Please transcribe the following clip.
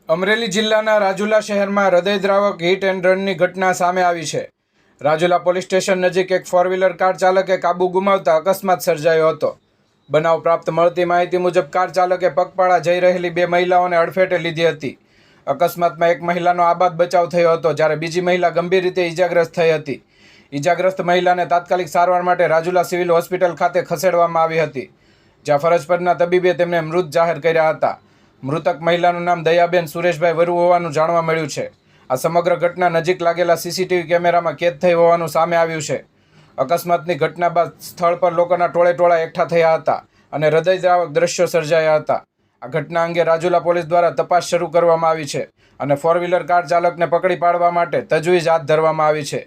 અમરેલી જિલ્લાના રાજુલા શહેરમાં હૃદયદ્રાવક hit and રનની ઘટના સામે આવી છે। રાજુલા પોલીસ સ્ટેશન નજીક એક ફોર વ્હીલર કાર ચાલકે કાબુ ગુમાવતા અકસ્માત સર્જાયો હતો। બનાવ પ્રાપ્ત મળતી માહિતી મુજબ કાર ચાલકે પગપાળા જઈ રહેલી બે મહિલાઓને અડફેટે લીધી હતી। અકસ્માતમાં એક મહિલાનો આબાદ બચાવ થયો હતો, જ્યારે બીજી મહિલા ગંભીર રીતે ઇજાગ્રસ્ત થઈ હતી। ઇજાગ્રસ્ત મહિલાને તાત્કાલિક સારવાર માટે રાજુલા સિવિલ હોસ્પિટલ ખાતે ખસેડવામાં આવી હતી, જ્યાં ફરજ પરના તબીબે તેમને મૃત જાહેર કર્યા હતા। મૃતક મહિલાનું નામ દયાબેન સુરેશભાઈ વરુ હોવાનું જાણવા મળ્યું છે। આ સમગ્ર ઘટના નજીક લાગેલા સીસીટીવી કેમેરામાં કેદ થઈ હોવાનું સામે આવ્યું છે। અકસ્માતની ઘટના બાદ સ્થળ પર લોકોના ટોળે એકઠા થયા હતા અને હૃદયદ્રાવક દ્રશ્યો સર્જાયા હતા। આ ઘટના અંગે રાજુલા પોલીસ દ્વારા તપાસ શરૂ કરવામાં આવી છે અને ફોર વ્હીલર કાર ચાલકને પકડી પાડવા માટે તજવીજ હાથ ધરવામાં આવી છે।